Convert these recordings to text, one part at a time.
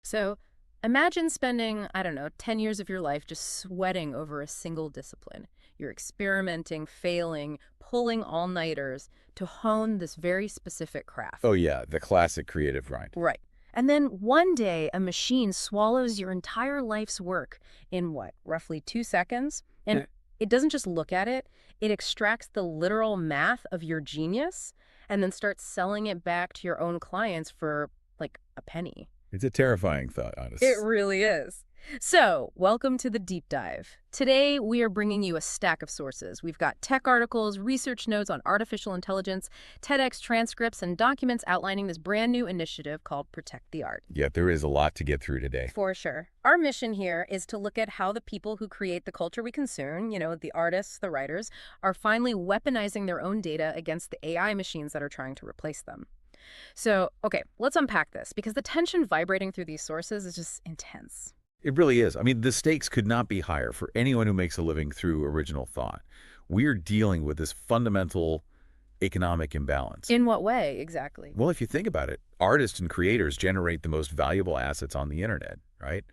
So imagine spending, I don't know, 10 years of your life just sweating over a single discipline. You're experimenting, failing, pulling all-nighters to hone this very specific craft. Oh yeah, the classic creative grind. Right. And then one day, a machine swallows your entire life's work in what, roughly 2 seconds? And it doesn't just look at it, it extracts the literal math of your genius and then starts selling it back to your own clients for like a penny. It's a terrifying thought, honestly. It really is. So, welcome to the deep dive. Today, we are bringing you a stack of sources. We've got tech articles, research notes on artificial intelligence, TEDx transcripts, and documents outlining this brand new initiative called Protect the Art. Yeah, there is a lot to get through today. For sure. Our mission here is to look at how the people who create the culture we consume, the artists, the writers, are finally weaponizing their own data against the AI machines that are trying to replace them. So, okay, let's unpack this, because the tension vibrating through these sources is just intense. It really is. I mean, the stakes could not be higher for anyone who makes a living through original thought. We're dealing with this fundamental economic imbalance. In what way, exactly? Well, if you think about it, artists and creators generate the most valuable assets on the internet, right?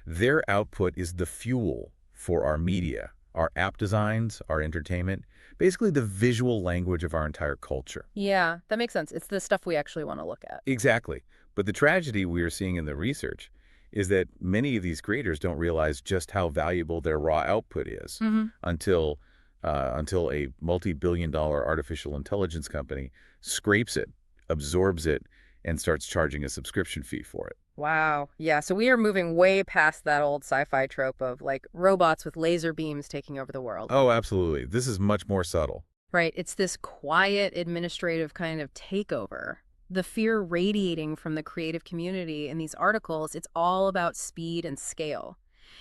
Their output is the fuel for our media, our app designs, our entertainment, basically the visual language of our entire culture. Yeah, that makes sense. It's the stuff we actually want to look at. Exactly. But the tragedy we are seeing in the research is that many of these creators don't realize just how valuable their raw output is until a multi-billion-dollar artificial intelligence company scrapes it, absorbs it, and starts charging a subscription fee for it. Wow. Yeah, so we are moving way past that old sci-fi trope of, like, robots with laser beams taking over the world. Oh, absolutely. This is much more subtle. Right. It's this quiet, administrative kind of takeover. The fear radiating from the creative community in these articles, it's all about speed and scale.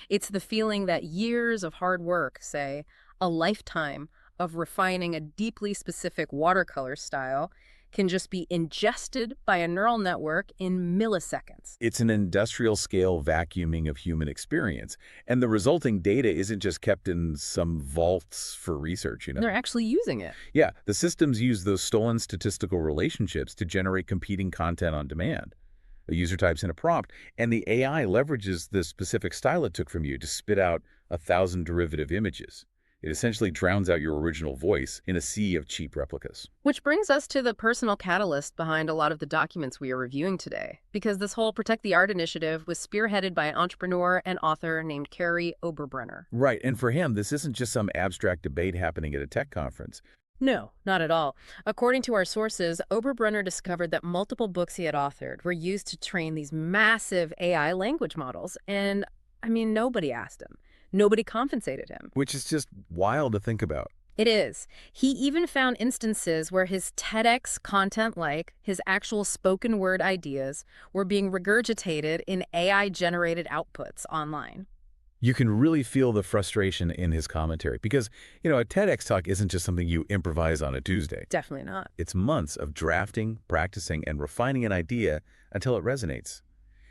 It's the feeling that years of hard work, say, a lifetime of refining a deeply specific watercolor style, can just be ingested by a neural network in milliseconds. It's an industrial-scale vacuuming of human experience, and the resulting data isn't just kept in some vaults for research, They're actually using it. Yeah, the systems use those stolen statistical relationships to generate competing content on demand. A user types in a prompt, and the AI leverages the specific style it took from you to spit out 1,000 derivative images. It essentially drowns out your original voice in a sea of cheap replicas. Which brings us to the personal catalyst behind a lot of the documents we are reviewing today. Because this whole Protect the Art initiative was spearheaded by an entrepreneur and author named Kary Oberbrunner. Right, and for him, this isn't just some abstract debate happening at a tech conference. No, not at all. According to our sources, Oberbrunner discovered that multiple books he had authored were used to train these massive AI language models. And, nobody asked him. Nobody compensated him. Which is just wild to think about. It is. He even found instances where his TEDx content, like his actual spoken word ideas, were being regurgitated in AI-generated outputs online. You can really feel the frustration in his commentary because, a TEDx talk isn't just something you improvise on a Tuesday. Definitely not. It's months of drafting, practicing, and refining an idea until it resonates.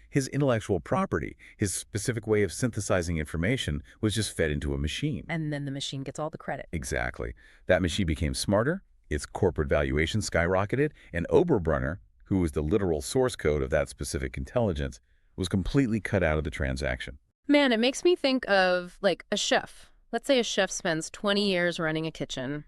His intellectual property, his specific way of synthesizing information, was just fed into a machine. And then the machine gets all the credit. Exactly. That machine became smarter, its corporate valuation skyrocketed, and Oberbrunner, who was the literal source code of that specific intelligence, was completely cut out of the transaction. Man, it makes me think of, like, a chef. Let's say a chef spends 20 years running a kitchen.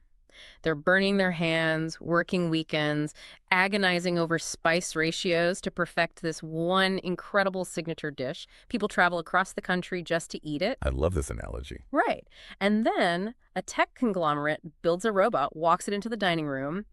They're burning their hands, working weekends, agonizing over spice ratios to perfect this one incredible signature dish. People travel across the country just to eat it. I love this analogy. Right. And then a tech conglomerate builds a robot, walks it into the dining room,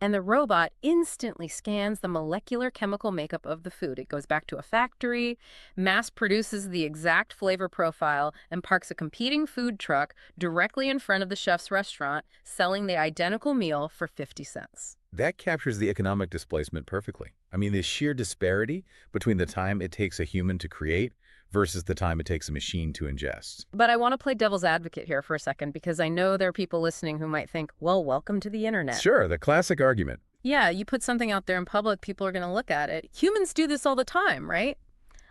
and the robot instantly scans the molecular chemical makeup of the food. It goes back to a factory, mass produces the exact flavor profile, and parks a competing food truck directly in front of the chef's restaurant, selling the identical meal for 50 cents. That captures the economic displacement perfectly. The sheer disparity between the time it takes a human to create versus the time it takes a machine to ingest. But I want to play devil's advocate here for a second, because I know there are people listening who might think, well, welcome to the internet. Sure, the classic argument. Yeah, you put something out there in public, people are going to look at it. Humans do this all the time, right?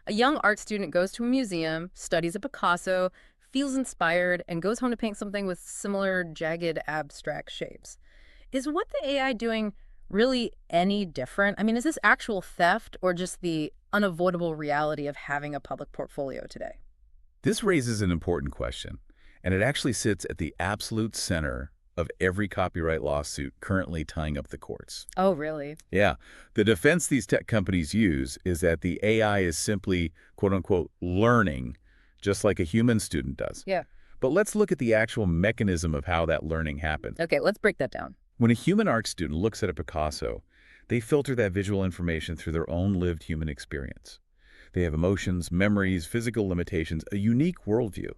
A young art student goes to a museum, studies a Picasso, feels inspired, and goes home to paint something with similar jagged abstract shapes. Is what the AI doing really any different? Is this actual theft or just the unavoidable reality of having a public portfolio today? This raises an important question, and it actually sits at the absolute center of every copyright lawsuit currently tying up the courts. Oh, really? Yeah. The defense these tech companies use is that the AI is simply, quote unquote, learning, just like a human student does. Yeah. But let's look at the actual mechanism of how that learning happens. Okay, let's break that down. When a human art student looks at a Picasso, they filter that visual information through their own lived human experience. They have emotions, memories, physical limitations, a unique worldview.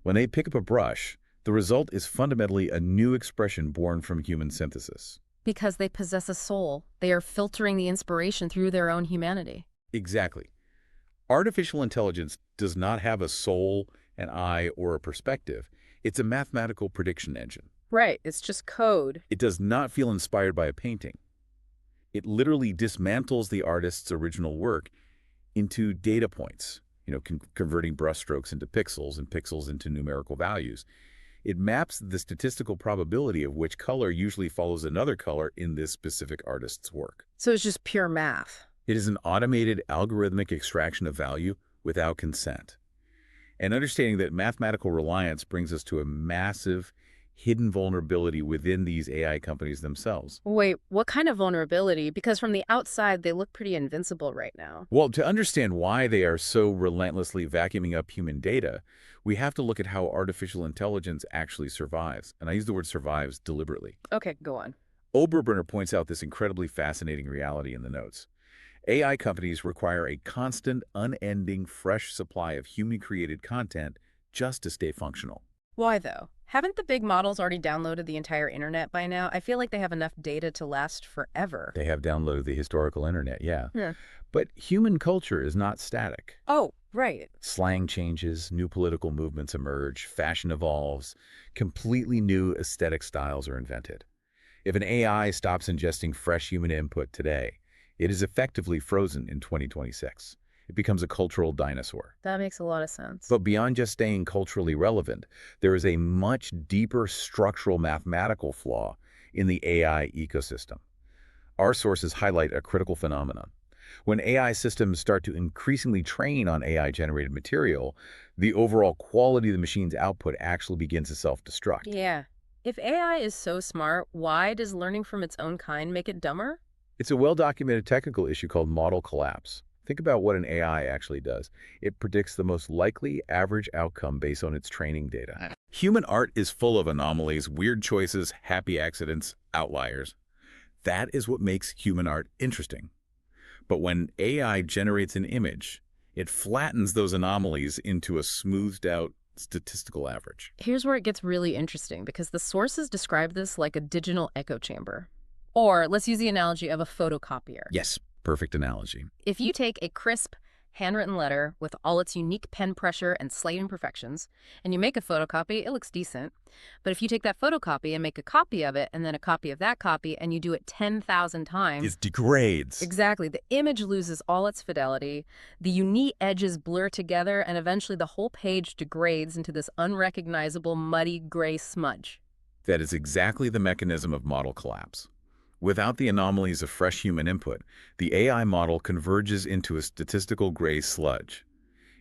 When they pick up a brush, the result is fundamentally a new expression born from human synthesis. Because they possess a soul, they are filtering the inspiration through their own humanity. Exactly. Artificial intelligence does not have a soul, an eye, or a perspective. It's a mathematical prediction engine. Right, it's just code. It does not feel inspired by a painting. It literally dismantles the artist's original work into data points, converting brushstrokes into pixels and pixels into numerical values. It maps the statistical probability of which color usually follows another color in this specific artist's work. So it's just pure math. It is an automated algorithmic extraction of value without consent. And understanding that mathematical reliance brings us to a massive hidden vulnerability within these AI companies themselves. Wait, what kind of vulnerability? Because from the outside, they look pretty invincible right now. Well, to understand why they are so relentlessly vacuuming up human data, we have to look at how artificial intelligence actually survives. And I use the word survives deliberately. Okay, go on. Oberbrunner points out this incredibly fascinating reality in the notes. AI companies require a constant, unending, fresh supply of human-created content just to stay functional. Why, though? Haven't the big models already downloaded the entire internet by now? I feel like they have enough data to last forever. They have downloaded the historical internet, yeah. Yeah. But human culture is not static. Oh, right. Slang changes, new political movements emerge, fashion evolves, completely new aesthetic styles are invented. If an AI stops ingesting fresh human input today, it is effectively frozen in 2026. It becomes a cultural dinosaur. That makes a lot of sense. But beyond just staying culturally relevant, there is a much deeper structural mathematical flaw in the AI ecosystem. Our sources highlight a critical phenomenon. When AI systems start to increasingly train on AI-generated material, the overall quality of the machine's output actually begins to self-destruct. Yeah. If AI is so smart, why does learning from its own kind make it dumber? It's a well-documented technical issue called model collapse. Think about what an AI actually does. It predicts the most likely average outcome based on its training data. Human art is full of anomalies, weird choices, happy accidents, outliers. That is what makes human art interesting. But when AI generates an image, it flattens those anomalies into a smoothed-out statistical average. Here's where it gets really interesting, because the sources describe this like a digital echo chamber. Or let's use the analogy of a photocopier. Yes, perfect analogy. If you take a crisp, handwritten letter with all its unique pen pressure and slight imperfections, and you make a photocopy, it looks decent. But if you take that photocopy and make a copy of it, and then a copy of that copy, and you do it 10,000 times... It degrades. Exactly. The image loses all its fidelity, the unique edges blur together, and eventually the whole page degrades into this unrecognizable, muddy, gray smudge. That is exactly the mechanism of model collapse. Without the anomalies of fresh human input, the AI model converges into a statistical gray sludge.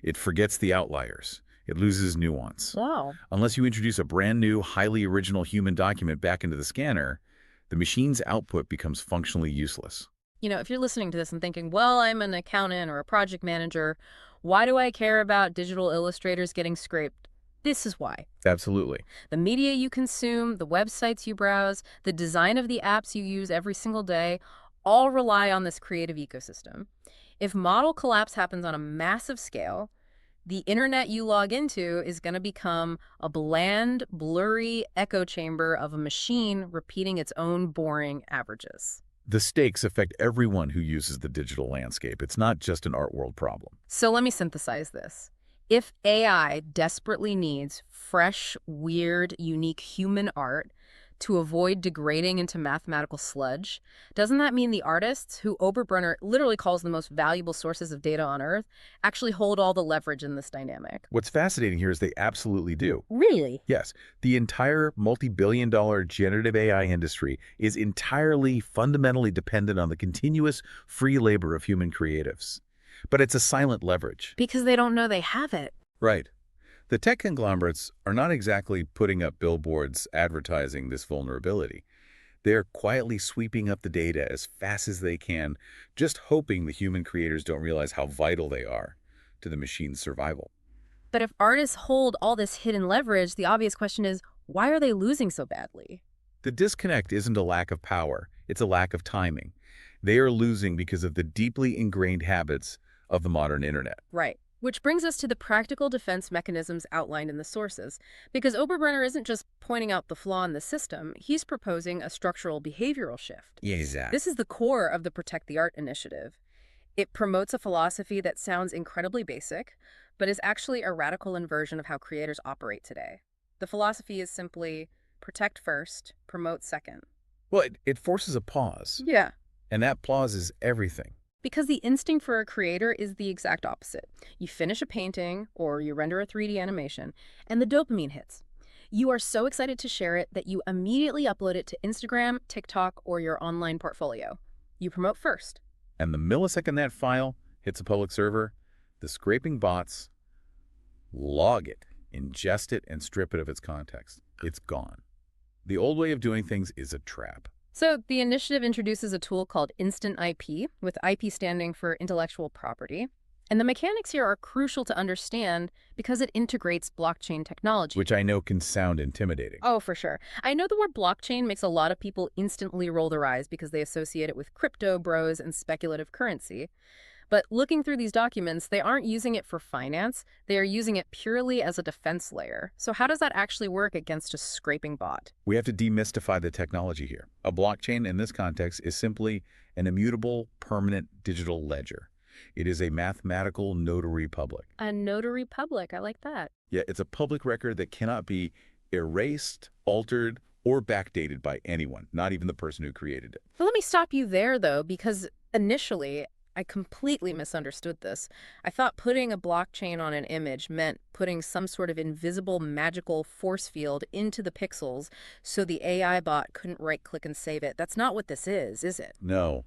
It forgets the outliers. It loses nuance. Wow. Unless you introduce a brand new, highly original human document back into the scanner, the machine's output becomes functionally useless. If you're listening to this and thinking, well, I'm an accountant or a project manager, why do I care about digital illustrators getting scraped? This is why. Absolutely. The media you consume, the websites you browse, the design of the apps you use every single day, all rely on this creative ecosystem. If model collapse happens on a massive scale, the internet you log into is going to become a bland, blurry echo chamber of a machine repeating its own boring averages. The stakes affect everyone who uses the digital landscape. It's not just an art world problem. So let me synthesize this. If AI desperately needs fresh, weird, unique human art to avoid degrading into mathematical sludge, doesn't that mean the artists, who Oberbrunner literally calls the most valuable sources of data on Earth, actually hold all the leverage in this dynamic? What's fascinating here is they absolutely do. Really? Yes. The entire multi-billion-dollar generative AI industry is entirely fundamentally dependent on the continuous free labor of human creatives. But it's a silent leverage. Because they don't know they have it. Right. The tech conglomerates are not exactly putting up billboards advertising this vulnerability. They're quietly sweeping up the data as fast as they can, just hoping the human creators don't realize how vital they are to the machine's survival. But if artists hold all this hidden leverage, the obvious question is, why are they losing so badly? The disconnect isn't a lack of power, it's a lack of timing. They are losing because of the deeply ingrained habits of the modern internet. Right. Which brings us to the practical defense mechanisms outlined in the sources. Because Oberbrunner isn't just pointing out the flaw in the system, he's proposing a structural behavioral shift. Yeah, exactly. This is the core of the Protect the Art initiative. It promotes a philosophy that sounds incredibly basic, but is actually a radical inversion of how creators operate today. The philosophy is simply protect first, promote second. Well, it forces a pause. Yeah. And that pause is everything. Because the instinct for a creator is the exact opposite. You finish a painting or you render a 3D animation, and the dopamine hits. You are so excited to share it that you immediately upload it to Instagram, TikTok, or your online portfolio. You promote first. And the millisecond that file hits a public server, the scraping bots log it, ingest it, and strip it of its context. It's gone. The old way of doing things is a trap. So the initiative introduces a tool called Instant IP, with IP standing for intellectual property. And the mechanics here are crucial to understand because it integrates blockchain technology. Which I know can sound intimidating. Oh, for sure. I know the word blockchain makes a lot of people instantly roll their eyes because they associate it with crypto bros and speculative currency. But looking through these documents, they aren't using it for finance. They are using it purely as a defense layer. So how does that actually work against a scraping bot? We have to demystify the technology here. A blockchain in this context is simply an immutable, permanent digital ledger. It is a mathematical notary public. A notary public, I like that. Yeah, it's a public record that cannot be erased, altered, or backdated by anyone, not even the person who created it. But let me stop you there, though, because initially, I completely misunderstood this. I thought putting a blockchain on an image meant putting some sort of invisible magical force field into the pixels so the AI bot couldn't right-click and save it. That's not what this is it? No.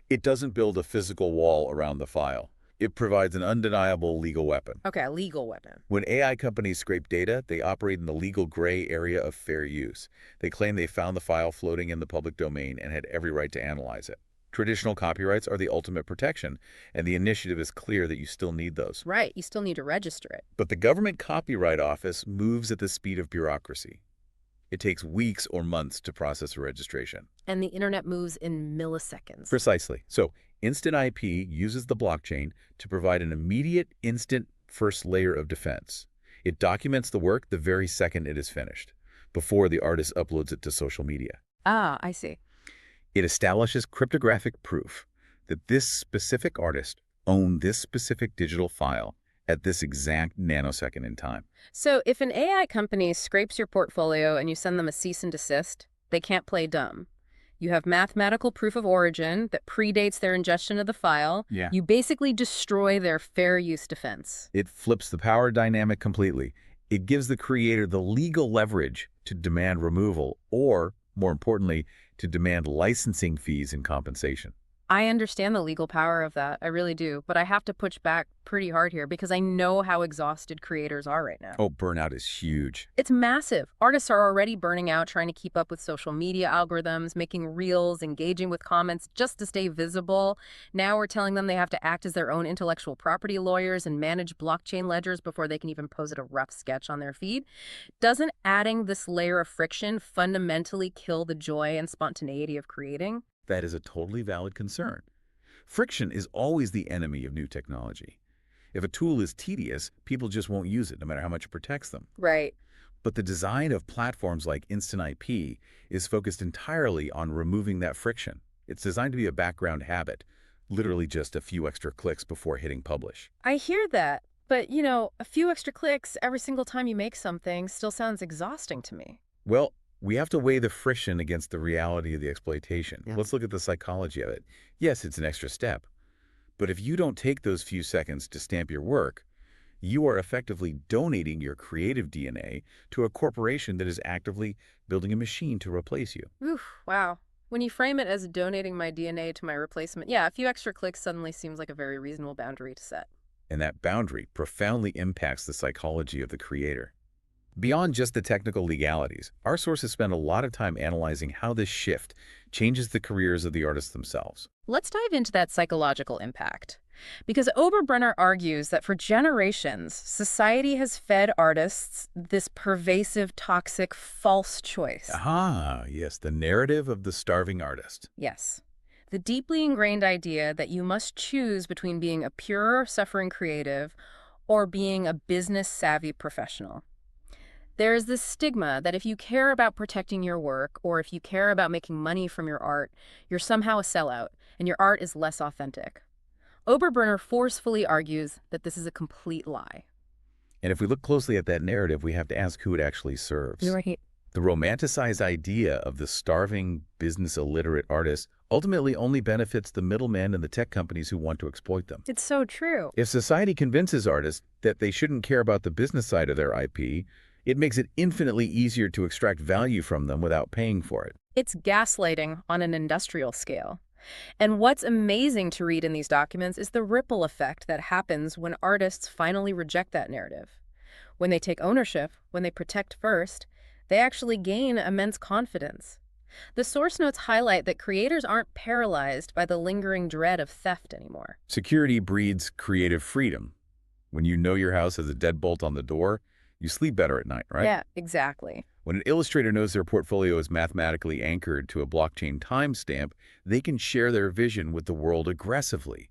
It doesn't build a physical wall around the file. It provides an undeniable legal weapon. Okay, a legal weapon. When AI companies scrape data, they operate in the legal gray area of fair use. They claim they found the file floating in the public domain and had every right to analyze it. Traditional copyrights are the ultimate protection, and the initiative is clear that you still need those. Right, you still need to register it. But the Government Copyright Office moves at the speed of bureaucracy. It takes weeks or months to process a registration. And the internet moves in milliseconds. Precisely. So Instant IP uses the blockchain to provide an immediate, instant first layer of defense. It documents the work the very second it is finished, before the artist uploads it to social media. Ah, I see. It establishes cryptographic proof that this specific artist owned this specific digital file at this exact nanosecond in time. So if an AI company scrapes your portfolio and you send them a cease and desist, they can't play dumb. You have mathematical proof of origin that predates their ingestion of the file. Yeah. You basically destroy their fair use defense. It flips the power dynamic completely. It gives the creator the legal leverage to demand removal or, more importantly, to demand licensing fees and compensation. I understand the legal power of that. I really do. But I have to push back pretty hard here because I know how exhausted creators are right now. Oh, burnout is huge. It's massive. Artists are already burning out trying to keep up with social media algorithms, making reels, engaging with comments just to stay visible. Now we're telling them they have to act as their own intellectual property lawyers and manage blockchain ledgers before they can even post a rough sketch on their feed. Doesn't adding this layer of friction fundamentally kill the joy and spontaneity of creating? That is a totally valid concern. Friction is always the enemy of new technology. If a tool is tedious, people just won't use it, no matter how much it protects them. Right. But the design of platforms like Instant IP is focused entirely on removing that friction. It's designed to be a background habit, literally just a few extra clicks before hitting publish. I hear that. But, you know, a few extra clicks every single time you make something still sounds exhausting to me. Well, we have to weigh the friction against the reality of the exploitation. Yeah. Let's look at the psychology of it. Yes, it's an extra step. But if you don't take those few seconds to stamp your work, you are effectively donating your creative DNA to a corporation that is actively building a machine to replace you. Oof, wow. When you frame it as donating my DNA to my replacement, yeah, a few extra clicks suddenly seems like a very reasonable boundary to set. And that boundary profoundly impacts the psychology of the creator. Beyond just the technical legalities, our sources spend a lot of time analyzing how this shift changes the careers of the artists themselves. Let's dive into that psychological impact. Because Oberbrunner argues that for generations, society has fed artists this pervasive, toxic, false choice. Ah, yes, the narrative of the starving artist. Yes. The deeply ingrained idea that you must choose between being a pure, suffering creative or being a business-savvy professional. There is this stigma that if you care about protecting your work or if you care about making money from your art, you're somehow a sellout and your art is less authentic. Oberbrunner forcefully argues that this is a complete lie. And if we look closely at that narrative, we have to ask who it actually serves. You're right. The romanticized idea of the starving, business-illiterate artist ultimately only benefits the middlemen and the tech companies who want to exploit them. It's so true. If society convinces artists that they shouldn't care about the business side of their IP, it makes it infinitely easier to extract value from them without paying for it. It's gaslighting on an industrial scale. And what's amazing to read in these documents is the ripple effect that happens when artists finally reject that narrative. When they take ownership, when they protect first, they actually gain immense confidence. The source notes highlight that creators aren't paralyzed by the lingering dread of theft anymore. Security breeds creative freedom. When you know your house has a deadbolt on the door, you sleep better at night, right? Yeah, exactly. When an illustrator knows their portfolio is mathematically anchored to a blockchain timestamp, they can share their vision with the world aggressively,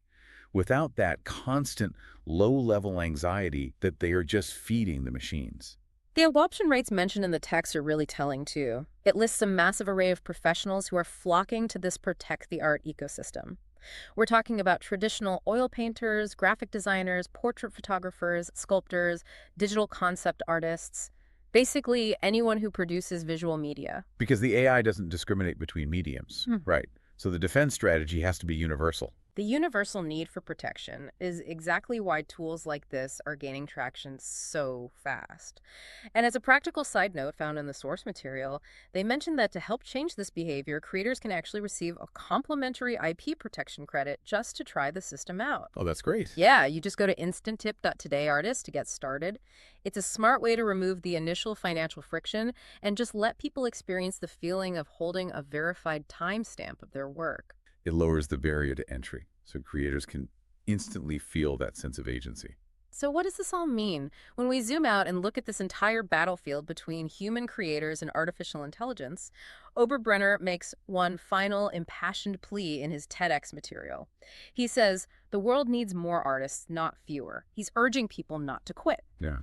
without that constant low-level anxiety that they are just feeding the machines. The adoption rates mentioned in the text are really telling, too. It lists a massive array of professionals who are flocking to this Protect the Art ecosystem. We're talking about traditional oil painters, graphic designers, portrait photographers, sculptors, digital concept artists, basically anyone who produces visual media. Because the AI doesn't discriminate between mediums, right? So the defense strategy has to be universal. The universal need for protection is exactly why tools like this are gaining traction so fast. And as a practical side note found in the source material, they mentioned that to help change this behavior, creators can actually receive a complimentary IP protection credit just to try the system out. Oh, that's great. Yeah, you just go to instanttip.todayartist to get started. It's a smart way to remove the initial financial friction and just let people experience the feeling of holding a verified timestamp of their work. It lowers the barrier to entry, so creators can instantly feel that sense of agency. So what does this all mean? When we zoom out and look at this entire battlefield between human creators and artificial intelligence, Oberbrunner makes one final impassioned plea in his TEDx material. He says, the world needs more artists, not fewer. He's urging people not to quit. Yeah.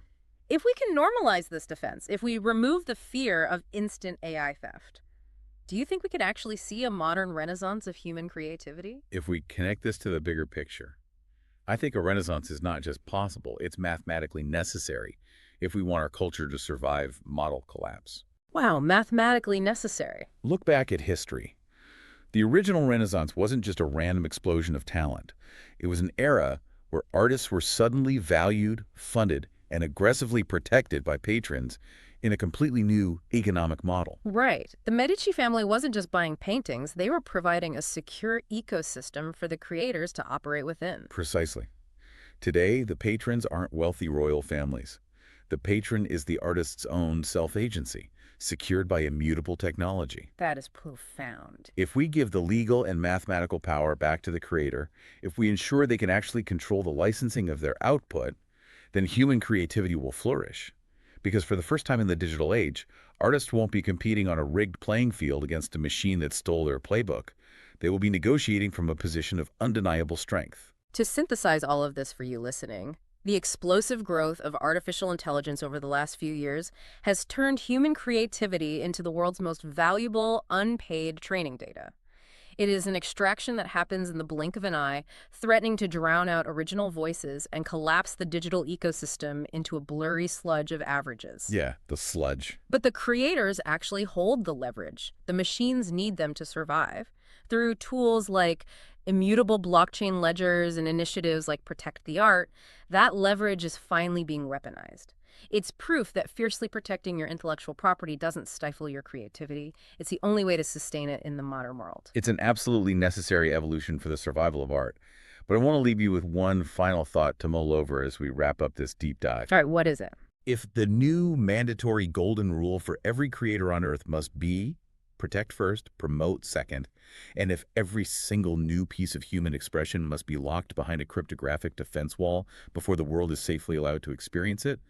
If we can normalize this defense, if we remove the fear of instant AI theft, do you think we could actually see a modern renaissance of human creativity? If we connect this to the bigger picture, I think a renaissance is not just possible, it's mathematically necessary if we want our culture to survive model collapse. Wow, mathematically necessary. Look back at history. The original Renaissance wasn't just a random explosion of talent. It was an era where artists were suddenly valued, funded, and aggressively protected by patrons in a completely new economic model. Right. The Medici family wasn't just buying paintings, they were providing a secure ecosystem for the creators to operate within. Precisely. Today, the patrons aren't wealthy royal families. The patron is the artist's own self-agency, secured by immutable technology. That is profound. If we give the legal and mathematical power back to the creator, if we ensure they can actually control the licensing of their output, then human creativity will flourish. Because for the first time in the digital age, artists won't be competing on a rigged playing field against a machine that stole their playbook. They will be negotiating from a position of undeniable strength. To synthesize all of this for you listening, the explosive growth of artificial intelligence over the last few years has turned human creativity into the world's most valuable, unpaid training data. It is an extraction that happens in the blink of an eye, threatening to drown out original voices and collapse the digital ecosystem into a blurry sludge of averages. Yeah, the sludge. But the creators actually hold the leverage. The machines need them to survive. Through tools like immutable blockchain ledgers and initiatives like Protect the Art, that leverage is finally being weaponized. It's proof that fiercely protecting your intellectual property doesn't stifle your creativity. It's the only way to sustain it in the modern world. It's an absolutely necessary evolution for the survival of art. But I want to leave you with one final thought to mull over as we wrap up this deep dive. All right, what is it? If the new mandatory golden rule for every creator on Earth must be protect first, promote second, and if every single new piece of human expression must be locked behind a cryptographic defense wall before the world is safely allowed to experience it,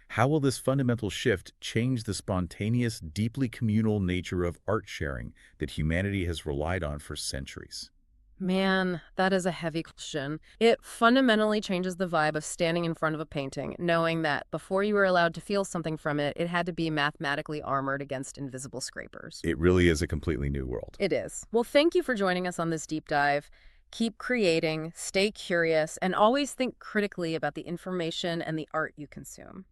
how will this fundamental shift change the spontaneous, deeply communal nature of art sharing that humanity has relied on for centuries? Man, that is a heavy question. It fundamentally changes the vibe of standing in front of a painting, knowing that before you were allowed to feel something from it, it had to be mathematically armored against invisible scrapers. It really is a completely new world. It is. Well, thank you for joining us on this deep dive. Keep creating, stay curious, and always think critically about the information and the art you consume.